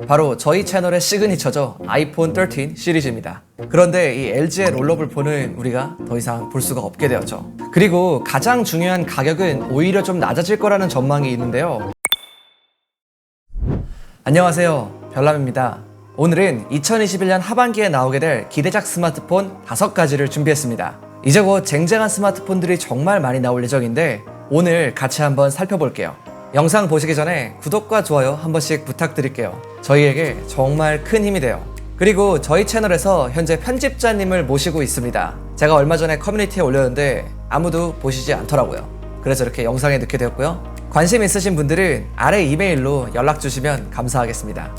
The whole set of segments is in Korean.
바로 저희 채널의 시그니처죠. 아이폰 13 시리즈입니다. 그런데 이 LG의 롤러블 폰은 우리가 더 이상 볼 수가 없게 되었죠. 그리고 가장 중요한 가격은 오히려 좀 낮아질 거라는 전망이 있는데요. 안녕하세요, 별남입니다. 오늘은 2021년 하반기에 나오게 될 기대작 스마트폰 5가지를 준비했습니다. 이제 곧 쟁쟁한 스마트폰들이 정말 많이 나올 예정인데 오늘 같이 한번 살펴볼게요. 영상 보시기 전에 구독과 좋아요 한 번씩 부탁드릴게요. 저희에게 정말 큰 힘이 돼요. 그리고 저희 채널에서 현재 편집자님을 모시고 있습니다. 제가 얼마 전에 커뮤니티에 올렸는데 아무도 보시지 않더라고요. 그래서 이렇게 영상에 넣게 되었고요. 관심 있으신 분들은 아래 이메일로 연락 주시면 감사하겠습니다.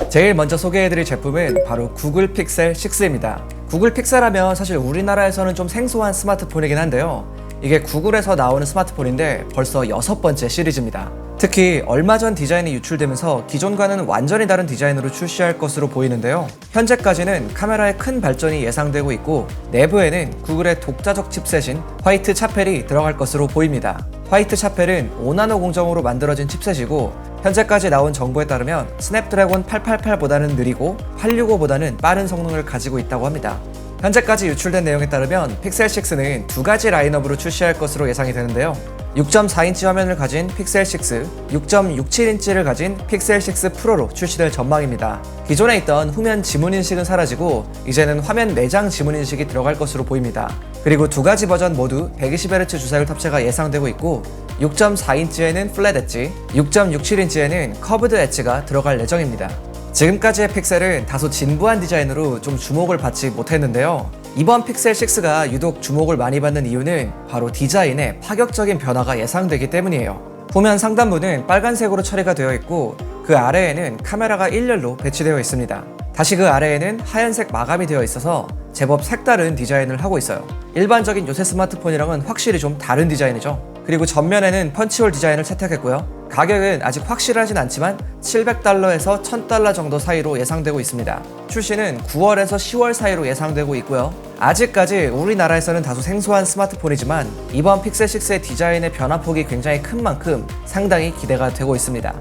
제일 먼저 소개해드릴 제품은 바로 구글 픽셀 6입니다. 구글 픽셀 하면 사실 우리나라에서는 좀 생소한 스마트폰이긴 한데요. 이게 구글에서 나오는 스마트폰인데 벌써 6번째 시리즈입니다. 특히 얼마 전 디자인이 유출되면서 기존과는 완전히 다른 디자인으로 출시할 것으로 보이는데요. 현재까지는 카메라에 큰 발전이 예상되고 있고 내부에는 구글의 독자적 칩셋인 화이트 차펠이 들어갈 것으로 보입니다. 화이트 차펠은 5나노 공정으로 만들어진 칩셋이고 현재까지 나온 정보에 따르면 스냅드래곤 888보다는 느리고 865보다는 빠른 성능을 가지고 있다고 합니다. 현재까지 유출된 내용에 따르면 픽셀 6는 2가지 라인업으로 출시할 것으로 예상이 되는데요. 6.4인치 화면을 가진 픽셀 6, 6.67인치를 가진 픽셀 6 프로로 출시될 전망입니다. 기존에 있던 후면 지문 인식은 사라지고 이제는 화면 내장 지문 인식이 들어갈 것으로 보입니다. 그리고 2가지 버전 모두 120Hz 주사율 탑재가 예상되고 있고 6.4인치에는 플랫 엣지, 6.67인치에는 커브드 엣지가 들어갈 예정입니다. 지금까지의 픽셀은 다소 진부한 디자인으로 좀 주목을 받지 못했는데요. 이번 픽셀 6가 유독 주목을 많이 받는 이유는 바로 디자인에 파격적인 변화가 예상되기 때문이에요. 후면 상단부는 빨간색으로 처리가 되어 있고 그 아래에는 카메라가 일렬로 배치되어 있습니다. 다시 그 아래에는 하얀색 마감이 되어 있어서 제법 색다른 디자인을 하고 있어요. 일반적인 요새 스마트폰이랑은 확실히 좀 다른 디자인이죠. 그리고 전면에는 펀치홀 디자인을 채택했고요. 가격은 아직 확실하진 않지만 $700에서 $1000 정도 사이로 예상되고 있습니다. 출시는 9월에서 10월 사이로 예상되고 있고요. 아직까지 우리나라에서는 다소 생소한 스마트폰이지만 이번 픽셀 6의 디자인의 변화폭이 굉장히 큰 만큼 상당히 기대가 되고 있습니다.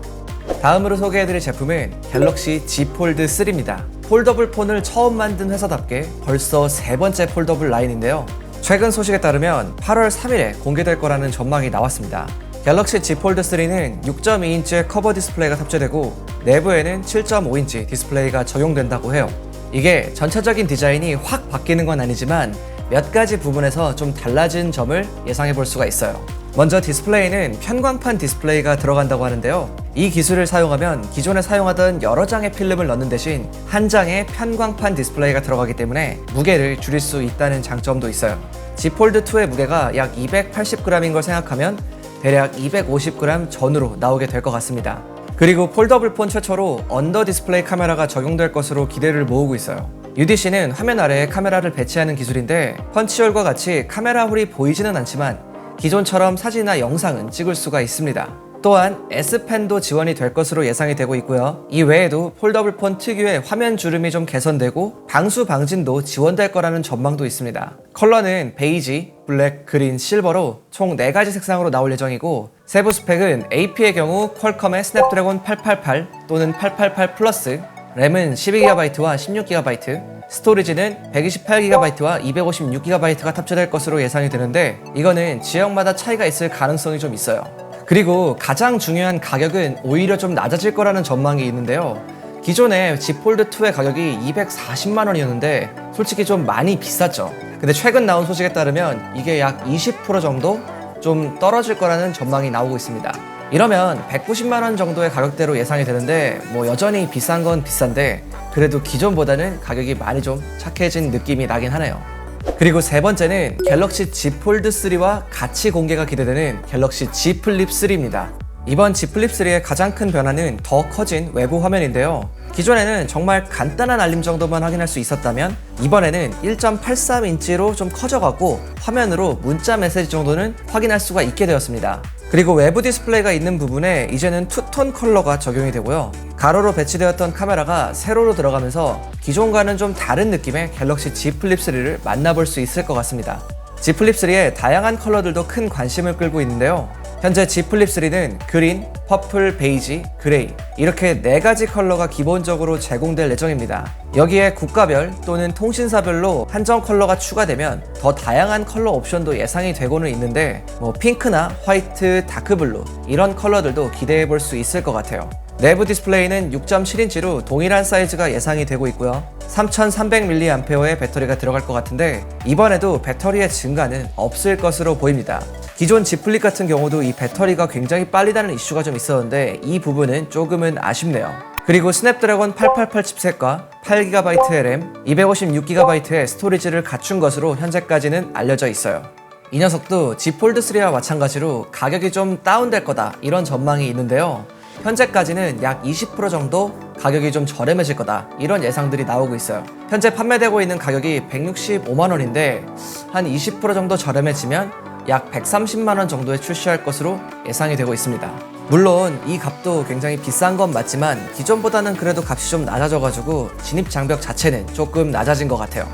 다음으로 소개해드릴 제품은 갤럭시 Z 폴드 3입니다. 폴더블 폰을 처음 만든 회사답게 벌써 3번째 폴더블 라인인데요. 최근 소식에 따르면 8월 3일에 공개될 거라는 전망이 나왔습니다. 갤럭시 Z 폴드 3는 6.2인치의 커버 디스플레이가 탑재되고 내부에는 7.5인치 디스플레이가 적용된다고 해요. 이게 전체적인 디자인이 확 바뀌는 건 아니지만 몇 가지 부분에서 좀 달라진 점을 예상해 볼 수가 있어요. 먼저 디스플레이는 편광판 디스플레이가 들어간다고 하는데요. 이 기술을 사용하면 기존에 사용하던 여러 장의 필름을 넣는 대신 한 장의 편광판 디스플레이가 들어가기 때문에 무게를 줄일 수 있다는 장점도 있어요. Z 폴드 2의 무게가 약 280g인 걸 생각하면 대략 250g 전후로 나오게 될 것 같습니다. 그리고 폴더블 폰 최초로 언더 디스플레이 카메라가 적용될 것으로 기대를 모으고 있어요. UDC는 화면 아래에 카메라를 배치하는 기술인데 펀치홀과 같이 카메라 홀이 보이지는 않지만 기존처럼 사진이나 영상은 찍을 수가 있습니다. 또한 S펜도 지원이 될 것으로 예상이 되고 있고요. 이 외에도 폴더블 폰 특유의 화면 주름이 좀 개선되고 방수 방진도 지원될 거라는 전망도 있습니다. 컬러는 베이지, 블랙, 그린, 실버로 총 4가지 색상으로 나올 예정이고 세부 스펙은 AP의 경우 퀄컴의 스냅드래곤 888 또는 888 플러스, 램은 12GB와 16GB, 스토리지는 128GB와 256GB가 탑재될 것으로 예상이 되는데 이거는 지역마다 차이가 있을 가능성이 좀 있어요. 그리고 가장 중요한 가격은 오히려 좀 낮아질 거라는 전망이 있는데요. 기존에 Z 폴드 2의 가격이 240만 원이었는데 솔직히 좀 많이 비쌌죠. 근데 최근 나온 소식에 따르면 이게 약 20% 정도 좀 떨어질 거라는 전망이 나오고 있습니다. 이러면 190만 원 정도의 가격대로 예상이 되는데 뭐 여전히 비싼 건 비싼데 그래도 기존보다는 가격이 많이 좀 착해진 느낌이 나긴 하네요. 그리고 세 번째는 갤럭시 Z 폴드 3와 같이 공개가 기대되는 갤럭시 Z 플립 3입니다. 이번 Z 플립 3의 가장 큰 변화는 더 커진 외부 화면인데요. 기존에는 정말 간단한 알림 정도만 확인할 수 있었다면 이번에는 1.83인치로 좀 커져가고 화면으로 문자 메시지 정도는 확인할 수가 있게 되었습니다. 그리고 외부 디스플레이가 있는 부분에 이제는 투톤 컬러가 적용이 되고요. 가로로 배치되었던 카메라가 세로로 들어가면서 기존과는 좀 다른 느낌의 갤럭시 Z 플립 3를 만나볼 수 있을 것 같습니다. Z 플립 3의 다양한 컬러들도 큰 관심을 끌고 있는데요. 현재 Z 플립 3는 그린, 퍼플, 베이지, 그레이 이렇게 4가지 컬러가 기본적으로 제공될 예정입니다. 여기에 국가별 또는 통신사별로 한정 컬러가 추가되면 더 다양한 컬러 옵션도 예상이 되고는 있는데 핑크나 화이트, 다크블루 이런 컬러들도 기대해 볼 수 있을 것 같아요. 내부 디스플레이는 6.7인치로 동일한 사이즈가 예상이 되고 있고요. 3300mAh의 배터리가 들어갈 것 같은데 이번에도 배터리의 증가는 없을 것으로 보입니다. 기존 Z 플립 같은 경우도 이 배터리가 굉장히 빨리 닳는 이슈가 좀 있었는데 이 부분은 조금은 아쉽네요. 그리고 스냅드래곤 888 칩셋과 8GB의 램, 256GB의 스토리지를 갖춘 것으로 현재까지는 알려져 있어요. 이 녀석도 Z 폴드 3와 마찬가지로 가격이 좀 다운될 거다 이런 전망이 있는데요. 현재까지는 약 20% 정도 가격이 좀 저렴해질 거다 이런 예상들이 나오고 있어요. 현재 판매되고 있는 가격이 165만원인데 한 20% 정도 저렴해지면 약 130만원 정도에 출시할 것으로 예상이 되고 있습니다. 물론 이 값도 굉장히 비싼 건 맞지만 기존보다는 그래도 값이 좀 낮아져가지고 진입 장벽 자체는 조금 낮아진 것 같아요.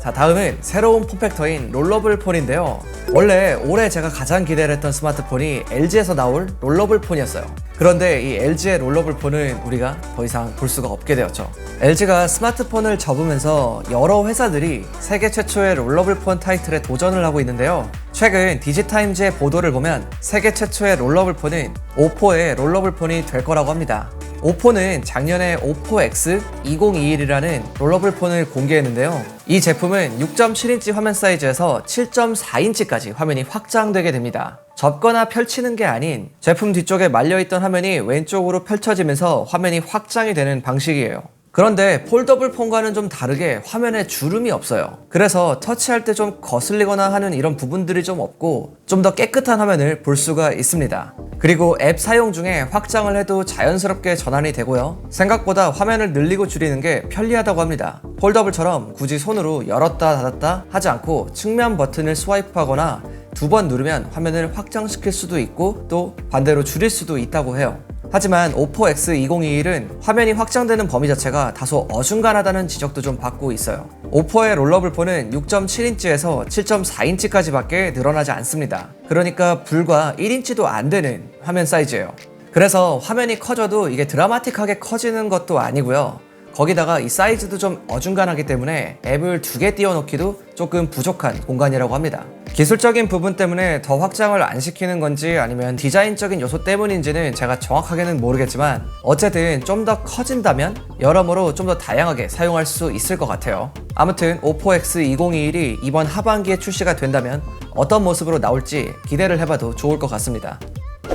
자, 다음은 새로운 폼팩터인 롤러블 폰인데요. 원래 올해 제가 가장 기대를 했던 스마트폰이 LG에서 나올 롤러블 폰이었어요. 그런데 이 LG의 롤러블 폰은 우리가 더 이상 볼 수가 없게 되었죠. LG가 스마트폰을 접으면서 여러 회사들이 세계 최초의 롤러블 폰 타이틀에 도전을 하고 있는데요. 최근 디지타임즈의 보도를 보면 세계 최초의 롤러블 폰은 오포의 롤러블 폰이 될 거라고 합니다. 오포는 작년에 오포 X 2021이라는 롤러블 폰을 공개했는데요. 이 제품은 6.7인치 화면 사이즈에서 7.4인치까지 화면이 확장되게 됩니다. 접거나 펼치는 게 아닌 제품 뒤쪽에 말려있던 화면이 왼쪽으로 펼쳐지면서 화면이 확장이 되는 방식이에요. 그런데 폴더블 폰과는 좀 다르게 화면에 주름이 없어요. 그래서 터치할 때 좀 거슬리거나 하는 이런 부분들이 좀 없고 좀 더 깨끗한 화면을 볼 수가 있습니다. 그리고 앱 사용 중에 확장을 해도 자연스럽게 전환이 되고요. 생각보다 화면을 늘리고 줄이는 게 편리하다고 합니다. 폴더블처럼 굳이 손으로 열었다 닫았다 하지 않고 측면 버튼을 스와이프하거나 2번 누르면 화면을 확장시킬 수도 있고 또 반대로 줄일 수도 있다고 해요. 하지만 오포 X 2021은 화면이 확장되는 범위 자체가 다소 어중간하다는 지적도 좀 받고 있어요. 오포의 롤러블 폰은 6.7인치에서 7.4인치까지 밖에 늘어나지 않습니다. 그러니까 불과 1인치도 안 되는 화면 사이즈예요. 그래서 화면이 커져도 이게 드라마틱하게 커지는 것도 아니고요. 거기다가 이 사이즈도 좀 어중간하기 때문에 앱을 2개 띄워놓기도 조금 부족한 공간이라고 합니다. 기술적인 부분 때문에 더 확장을 안 시키는 건지 아니면 디자인적인 요소 때문인지는 제가 정확하게는 모르겠지만 어쨌든 좀 더 커진다면 여러모로 좀 더 다양하게 사용할 수 있을 것 같아요. 아무튼 오포 X 2021이 이번 하반기에 출시가 된다면 어떤 모습으로 나올지 기대를 해봐도 좋을 것 같습니다.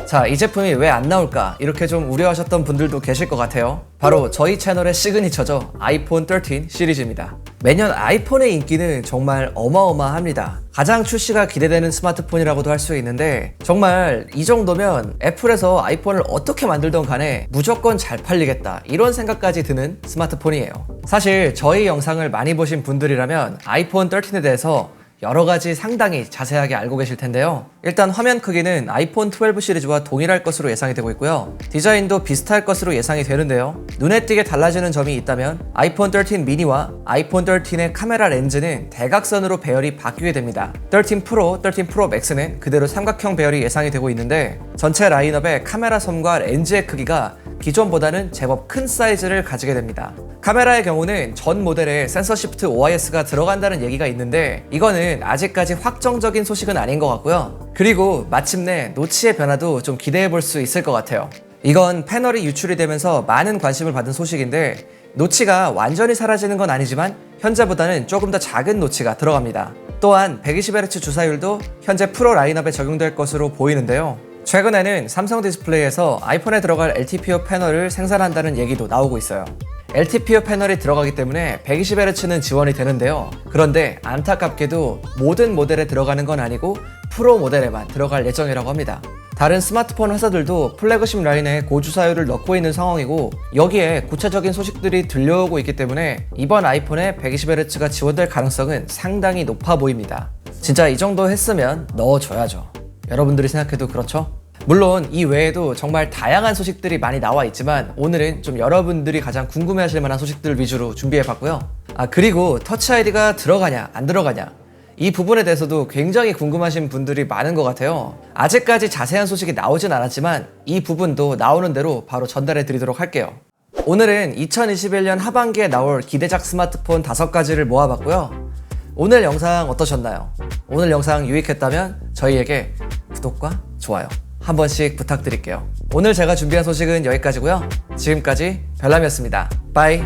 자, 이 제품이 왜 안 나올까 이렇게 좀 우려하셨던 분들도 계실 것 같아요. 바로 저희 채널의 시그니처죠. 아이폰 13 시리즈입니다. 매년 아이폰의 인기는 정말 어마어마합니다. 가장 출시가 기대되는 스마트폰이라고도 할 수 있는데 정말 이 정도면 애플에서 아이폰을 어떻게 만들던 간에 무조건 잘 팔리겠다 이런 생각까지 드는 스마트폰이에요. 사실 저희 영상을 많이 보신 분들이라면 아이폰 13에 대해서 여러 가지 상당히 자세하게 알고 계실 텐데요. 일단 화면 크기는 아이폰 12 시리즈와 동일할 것으로 예상이 되고 있고요. 디자인도 비슷할 것으로 예상이 되는데요. 눈에 띄게 달라지는 점이 있다면 아이폰 13 미니와 아이폰 13의 카메라 렌즈는 대각선으로 배열이 바뀌게 됩니다. 13 프로, 13 프로 맥스는 그대로 삼각형 배열이 예상이 되고 있는데 전체 라인업의 카메라 섬과 렌즈의 크기가 기존보다는 제법 큰 사이즈를 가지게 됩니다. 카메라의 경우는 전 모델에 센서 시프트 OIS가 들어간다는 얘기가 있는데 이거는 아직까지 확정적인 소식은 아닌 것 같고요. 그리고 마침내 노치의 변화도 좀 기대해 볼 수 있을 것 같아요. 이건 패널이 유출이 되면서 많은 관심을 받은 소식인데 노치가 완전히 사라지는 건 아니지만 현재보다는 조금 더 작은 노치가 들어갑니다. 또한 120Hz 주사율도 현재 프로 라인업에 적용될 것으로 보이는데요. 최근에는 삼성 디스플레이에서 아이폰에 들어갈 LTPO 패널을 생산한다는 얘기도 나오고 있어요. LTPO 패널이 들어가기 때문에 120Hz는 지원이 되는데요. 그런데 안타깝게도 모든 모델에 들어가는 건 아니고 프로 모델에만 들어갈 예정이라고 합니다. 다른 스마트폰 회사들도 플래그십 라인에 고주사율을 넣고 있는 상황이고 여기에 구체적인 소식들이 들려오고 있기 때문에 이번 아이폰에 120Hz가 지원될 가능성은 상당히 높아 보입니다. 진짜 이 정도 했으면 넣어줘야죠. 여러분들이 생각해도 그렇죠? 물론 이 외에도 정말 다양한 소식들이 많이 나와 있지만 오늘은 좀 여러분들이 가장 궁금해하실 만한 소식들 위주로 준비해봤고요. 그리고 터치 아이디가 들어가냐 안 들어가냐 이 부분에 대해서도 굉장히 궁금하신 분들이 많은 것 같아요. 아직까지 자세한 소식이 나오진 않았지만 이 부분도 나오는 대로 바로 전달해 드리도록 할게요. 오늘은 2021년 하반기에 나올 기대작 스마트폰 5가지를 모아봤고요. 오늘 영상 어떠셨나요? 오늘 영상 유익했다면 저희에게 구독과 좋아요 한 번씩 부탁드릴게요. 오늘 제가 준비한 소식은 여기까지고요. 지금까지 별남이었습니다. 빠이.